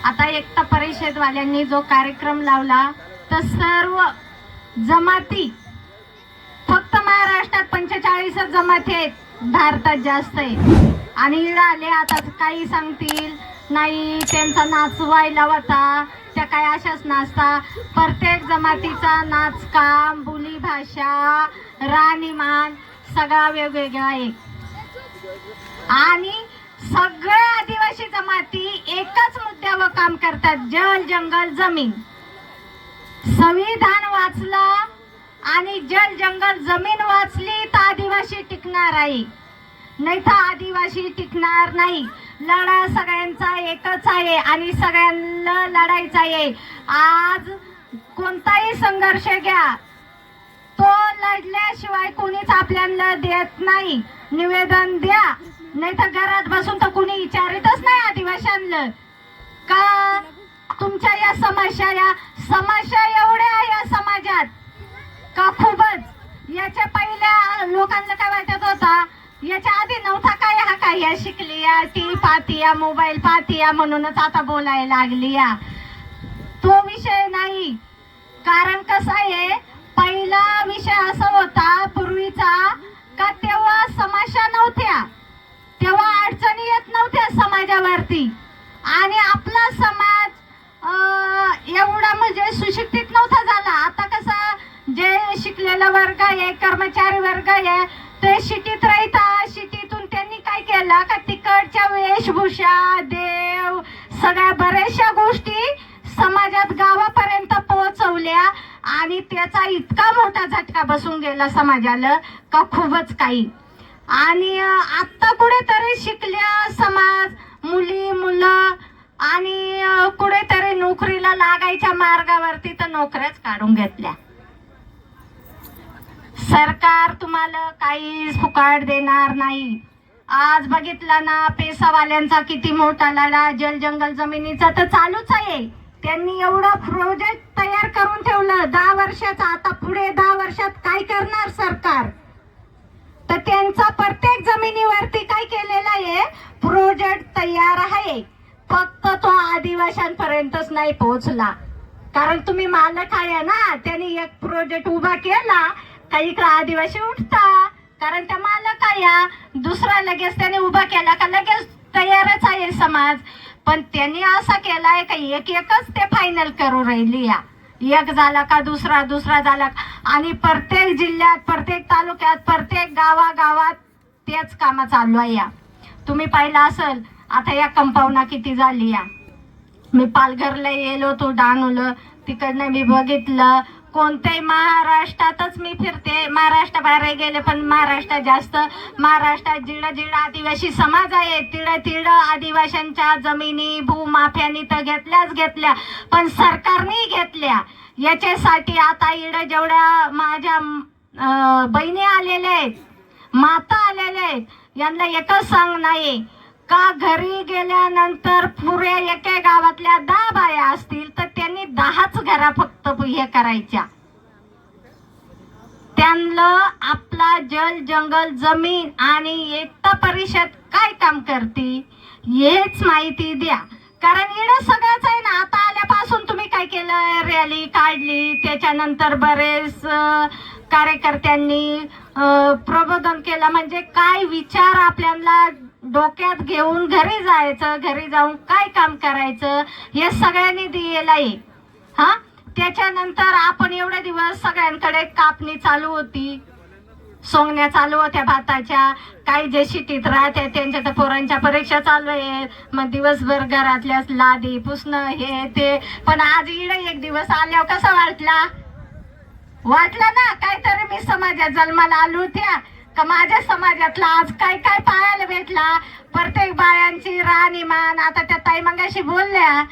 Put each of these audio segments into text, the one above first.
आता एकता परिषदवाल्यांनी जो कार्यक्रम लावला तर सर्व जमाती, फक्त महाराष्ट्रात 45 जमाती आहेत, भारतात जास्त आहे. आणि इकडे आले आता काही सांगतील नाही त्यांचा नाच व्हायला होता, त्या काय अशाच नाचता. प्रत्येक जमातीचा नाच, काम, बोली भाषा, राहणीमान सगळा वेगवेगळा आहे. आणि सगळ्या आदिवासी जमाती एकच मुद्द्यावर काम करतात, जल जंगल जमीन. संविधान वाचलं आणि जल जंगल जमीन वाचली तर आदिवासी टिकणार आहे, नाही तर आदिवासी टिकणार नाही. लढा सगळ्यांचा एकच आहे आणि सगळ्यांना लढायचा आहे. आज कोणताही संघर्ष घ्या, तो लढल्याशिवाय कोणीच आपल्याला देत नाही. निवेदन द्या, नाही तर घरात बसून तर कोणी विचारितच नाही आदिवाशांना का तुमच्या या समस्या एवढ्या आहे या समाजात का खूपच. याच्या पहिल्या लोकांना काय वाटत होता, याच्या आधी नव्हता काय हा काय, या शिकली या, टीव्ही पाहती या, मोबाईल पाहती या म्हणूनच आता बोलायला लागली या. तो विषय नाही. कारण कसं आहे, पहिला विषय असा होता पूर्वीचा का तेव्हा समस्या नव्हत्या, तेव्हा अडचणी येत नव्हत्या समाजावरती. आणि आपला समाज एवढा म्हणजे सुशिक्षित नव्हता झाला. आता कसं जे शिकलेला वर्ग आहे, कर्मचारी वर्ग आहे, ते शिटीत राहतात. शिटीतून त्यांनी काय केलं का तिकडच्या वेशभूषा, देव, सगळ्या बऱ्याचशा गोष्टी समाजात गावापर्यंत पोहोचवल्या आणि त्याचा इतका मोठा झटका बसून गेला समाजाला का खूपच काही. आणि आता कुठेतरी शिकल्या समाज, मुली मुलं आणि कुठेतरी नोकरीला लागायच्या मार्गावरती तर नोकऱ्याच काढून घेतल्या. सरकार तुम्हाला काही फुकाट देणार नाही. आज बघितला ना पेसावाल्यांचा किती मोठा लढा, जल जंगल जमिनीचा तर चालूच आहे. त्यांनी एवढा प्रोजेक्ट तयार करून ठेवलं 10 वर्षाचा. आता पुढे 10 वर्षात काय करणार सरकार, तर त्यांचा प्रत्येक जमिनीवरती काय केलेला आहे, प्रोजेक्ट तयार आहे. फक्त तो आदिवाशांपर्यंतच नाही पोहोचला. कारण तुम्ही मालक आहे ना, त्यांनी एक प्रोजेक्ट उभा केला काही का आदिवासी उठता, कारण त्या मालक आहे. दुसरा लगेच त्याने उभा केला का लगेच तयारच आहे समाज. पण त्यांनी असा केलाय का एकच ते फायनल करू राहिली या. एक झाला का दुसरा, दुसरा झाला आणि प्रत्येक जिल्ह्यात, प्रत्येक तालुक्यात, प्रत्येक गावागावात तेच काम चालू आहे या. तुम्ही पाहिलं असेल आता या कंपाऊंडा किती झाली या. मी पालघरला गेलो तो डाणूलं, तिकडनं मी बघितलं. कोणत्याही महाराष्ट्रातच मी फिरते, महाराष्ट्राबाहेर गेले पण महाराष्ट्रात जास्त, महाराष्ट्रात जिडं जिडं आदिवासी समाज आहे तिडं तिडं आदिवाशांच्या जमिनी भूमाफ्यानी तर घेतल्या, पण सरकारने घेतल्या. याच्यासाठी आता इडं जेवढ्या माझ्या बहिणी आलेल्या आहेत, माता आलेल्या आहेत, यांना एकच सांग नाही का घरी गेल्यानंतर पुऱ्या एका गावातल्या 10 बाया असतील तर त्यांनी 10च घरा फक्त हे करायच्या. त्यांना आपला जल जंगल जमीन आणि एकता परिषद काय काम करते हेच माहिती द्या. कारण इकडं सगळंच आहे ना. आता आल्यापासून तुम्ही काय केलं, रॅली काढली, त्याच्यानंतर बरेच कार्यकर्त्यांनी प्रबोधन केलं. म्हणजे काय विचार आपल्याला डोक्यात घेऊन घरी जायचं, घरी जाऊन काय काम करायचं हे सगळ्यांनी दिलेलं आहे. हा, त्याच्यानंतर आपण एवढे दिवस सगळ्यांकडे कापणी चालू होती, सोंगण्या चालू होत्या भाताच्या. काही जे शिटीत राहते त्यांच्या तर पोरांच्या परीक्षा चालू आहेत, मग दिवसभर घरातल्या लादी पुसणं हे ते. पण आज इकडे एक दिवस आल्यावर कसं वाटलं ना, काहीतरी मी समाजात जन्माला आलो होत्या का माझ्या समाजातला आज काय काय पाहायला भेटला. प्रत्येक बायांची राहणीमान. आता त्या ताई मंगाशी बोलल्या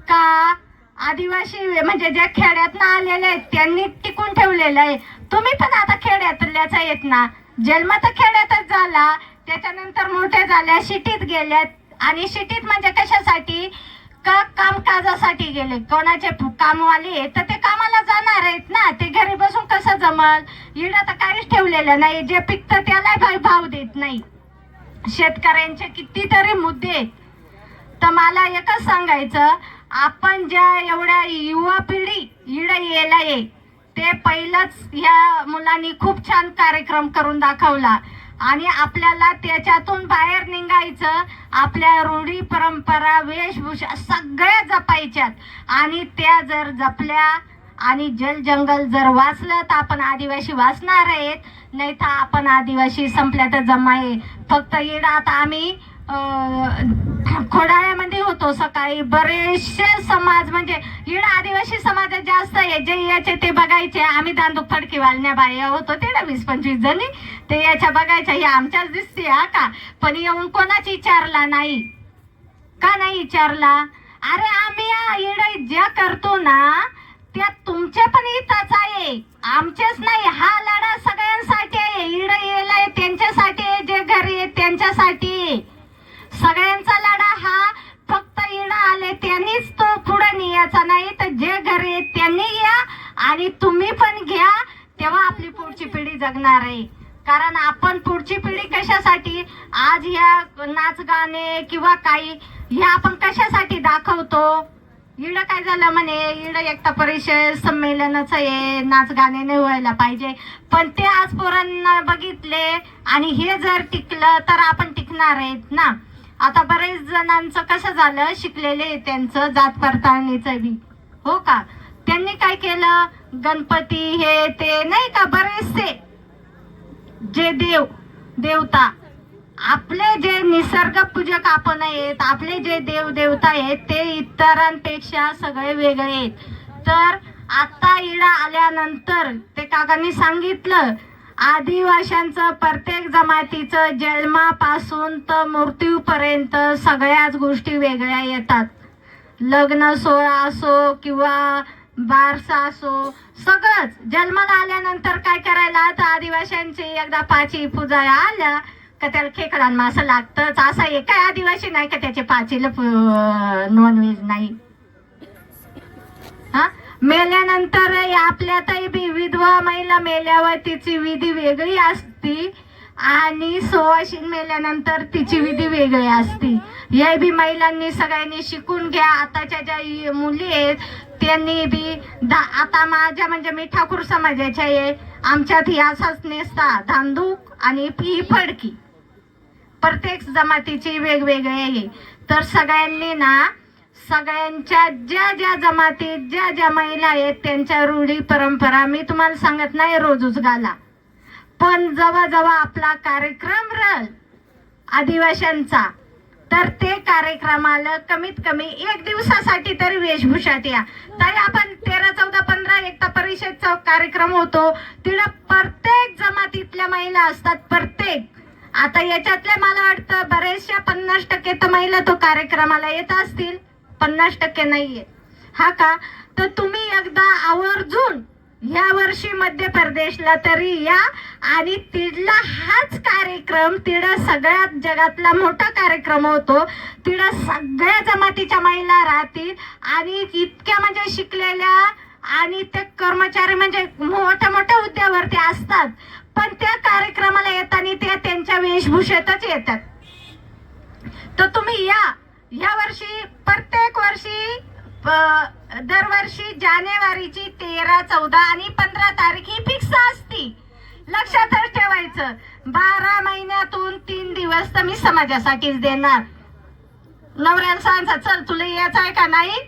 का आदिवासी म्हणजे ज्या खेड्यातनं आलेले आहेत त्यांनी टिकून ठेवलेलं आहे. तुम्ही पण आता खेड्यातल्याच आहेत ना, जन्म तर खेड्यातच झाला, त्याच्यानंतर मोठे झाल्या, सिटीत गेल्यात. आणि सिटीत म्हणजे कशासाठी का कामकाजासाठी गेले. कोणाचे कामवाले तर ते कामाला जाणार आहेत ना, ते घरी बसून कसं जमल. इकडं तर काहीच ठेवलेलं नाही, जे पिकतं त्याला भाव देत नाही. शेतकऱ्यांचे कितीतरी मुद्दे आहेत. तर मला एकच सांगायचं, आपण ज्या एवढ्या युवा पिढी इकडे यायला ये ते पहिलंच ह्या मुलांनी खूप छान कार्यक्रम करून दाखवला आणि आपल्याला त्याच्यातून बाहेर निघायचं. आपल्या रूढी परंपरा वेशभूषा सगळ्या जपायच्यात आणि त्या जर जपल्या आणि जल जंगल जर वाचलं तर आपण आदिवासी वाचणार आहेत, नाही तर आपण आदिवासी संपल्या तर जमाये. फक्त इकडं आता आम्ही खोडाळ्यामध्ये होतो सकाळी, बरेचसे समाज म्हणजे इकडं आदिवासी समाज जास्त आहे, जे याचे ते बघायचे. आम्ही दांडूक फडकी वालण्या बाया होतो तिकडं 20-25 जणी, ते याच्या बघायच्या. हे आमच्याच दिसते हा का, पण येऊन कोणाच विचारला नाही का? नाही विचारला. अरे आम्ही इकडे ज्या करतो ना त्या तुमच्या पण हिताच आहे, आमचेच नाही. हा लढा सगळ्यांसाठी आहे. इकडे येलाय त्यांच्यासाठी आहे, जे घरी आहे त्यांच्यासाठी. सगळ्यांचा लढा हा फक्त इकडे आले त्यांनीच तो पुढे न्यायचा नाही, तर जे घरी आहेत त्यांनी घ्या आणि तुम्ही पण घ्या. तेव्हा आपली पुढची पिढी जगणार आहे. कारण आपण पुढची पिढी कशासाठी आज ह्या नाच गाणे किंवा काही हे आपण कशासाठी दाखवतो? इकडं काय झालं म्हणे, इकडं एकता परिषद संमेलनच आहे, नाच गाणे नाही व्हायला पाहिजे. पण ते आज पोरांना बघितले आणि हे जर टिकलं तर आपण टिकणार आहेत ना. आता बरेच जणांचं कसं झालं, शिकलेले त्यांचं जात पडताळणीचं बी हो का, त्यांनी काय केलं, गणपती हे ते नाही का, बरेचसे जे देवता आपले जे निसर्ग पूजक आपण आहेत, आपले जे देव देवता आहेत ते इतरांपेक्षा सगळे वेगळे आहेत. तर आता इडा आल्यानंतर ते काकांनी सांगितलं, आदिवाशांचं प्रत्येक जमातीचं जन्मापासून तर मृत्यूपर्यंत सगळ्याच गोष्टी वेगळ्या येतात. लग्न सोहळा असो किंवा बारसा असो, सगळंच जन्माला आल्यानंतर काय करायला, तर आदिवाशांची एकदा पाची पूजा आल्या का त्याला खेकडा मासं लागतंच. असं आहे काय आदिवासी नाही का त्याचे पाचीला नॉनव्हेज नाही? हा, मेल्यानंतर आपल्यातही बी विधवा महिला मेल्यावर तिची विधी वेगळी असती आणि सुवासिन मेल्यानंतर तिची विधी वेगळी असती. या बी महिलांनी सगळ्यांनी शिकून घ्या. आताच्या ज्या मुली आहेत त्यांनी बी आता माझ्या म्हणजे मी ठाकूर समाजाच्या आहे, आमच्यात ही असाच नेसता धांदूक आणि ही फडकी, प्रत्येक जमातीची वेगवेगळे आहे. तर सगळ्यांनी ना सगळ्यांच्या ज्या ज्या जमातीत ज्या ज्या महिला आहेत त्यांच्या रूढी परंपरा मी तुम्हाला सांगत नाही रोजच घाला, पण जेव्हा जेव्हा आपला कार्यक्रम राहील आदिवाशांचा तर ते कार्यक्रमाला कमीत कमी 1 दिवसासाठी तरी वेशभूषात या. तरी आपण 13, 14, 15 एकता परिषदचा कार्यक्रम होतो, तिला प्रत्येक जमातीतल्या महिला असतात. प्रत्येक आता याच्यातल्या मला वाटतं बरेचशा 50% तर महिला तो कार्यक्रमाला येत असतील, 50% नाहीये हा का. तर तुम्ही एकदा आवर्जून ह्या वर्षी मध्य प्रदेशला तरी या आणि तिथला हाच कार्यक्रम, तिथं सगळ्यात जगातला मोठा कार्यक्रम होतो. तिथं सगळ्या जमातीच्या महिला राहतील आणि इतक्या म्हणजे शिकलेल्या आणि ते कर्मचारी म्हणजे मोठ्या मोठ्या हुद्द्यावरती असतात, पण त्या कार्यक्रमाला येताना ते त्यांच्या वेशभूषेतच येतात. तर तुम्ही या वर्षी प्रत्येक वर्षी दरवर्षी जानेवारीची 13, 14 आणि 15 तारीख ही फिक्स असती. लक्षातच ठेवायचं. 12 महिन्यातून 3 दिवस तर मी समाजासाठीच देणार. नवऱ्याला सांगायचं चल तुला यायचं आहे का नाही,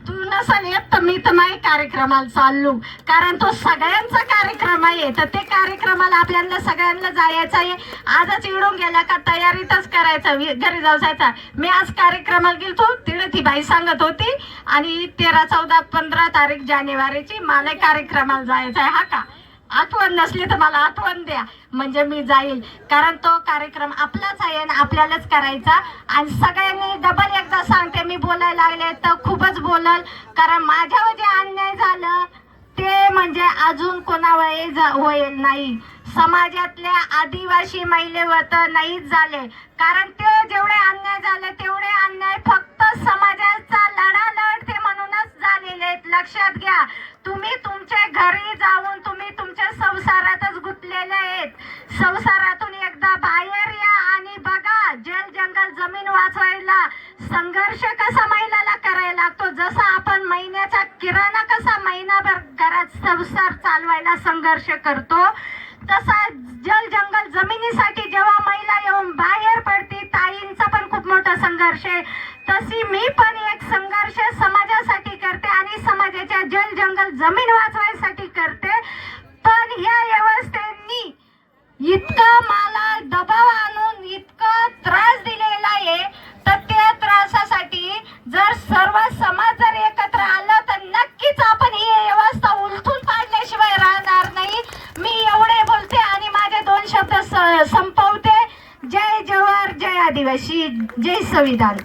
तू नसेल येत तर मी तर नाही कार्यक्रमाला चाललो, कारण तो सगळ्यांचा कार्यक्रम आहे. तर ते कार्यक्रमाला आपल्याला सगळ्यांना जायचं आहे. आजच इडून गेला का तयारीतच करायचं, घरी जायचा. मी आज कार्यक्रमाला गेलतो, तिथे ती बाई सांगत होती आणि 13, 14, 15 तारीख जानेवारीची मला कार्यक्रमाला जायचं आहे हा का. आठवण नसली तर मला आठवण द्या म्हणजे मी जाईल, कारण तो कार्यक्रम आपलाच आहे आणि आपल्यालाच करायचा. आणि सगळ्यांनी डबल एकदा सांगते, मी बोलायला लागले तर खूपच बोलल, कारण माझ्यावर जे अन्याय झालं ते म्हणजे अजून कोणावर होईल नाही. समाजातल्या आदिवासी महिलेवर तर नाहीच झाले, कारण ते जेवढे अन्याय झाले तेवढे अन्याय फक्त समाजाचा लढा लढते म्हणूनच झालेले आहेत. लक्षात घ्या. तुम्ही तुमच्या घरी जाऊन तुम्ही तुमच्या संसारातच गुंतलेले आहेत. संसारातून एकदा बाहेर या आणि बघा जल जंगल जमीन वाचवायला संघर्ष कसा महिलाला करायला लागतो. जसा संसार चालवायला संघर्ष करतो, तसा जल जंगल जमिनीसाठी जेव्हा महिला येऊन बाहेर पडते, ताईंचा पण खूप मोठा संघर्ष आहे, तशी मी पण एक संघर्ष समाजासाठी करते आणि समाजाच्या जल जंगल जमीन वाचवायसाठी करते. पण ह्या व्यवस्थेनी इतकं मला दबाव आणून इतकं त्रास दिलेला आहे, तर त्या त्रासासाठी जर सर्व समाज जर एकत्र आलं तर नक्कीच आपण ही व्यवस्था उलथून पाडल्याशिवाय राहणार नाही. मी एवढे बोलते आणि माझे 2 शब्द संपवते. जय जवाहर, जय आदिवासी, जय संविधान.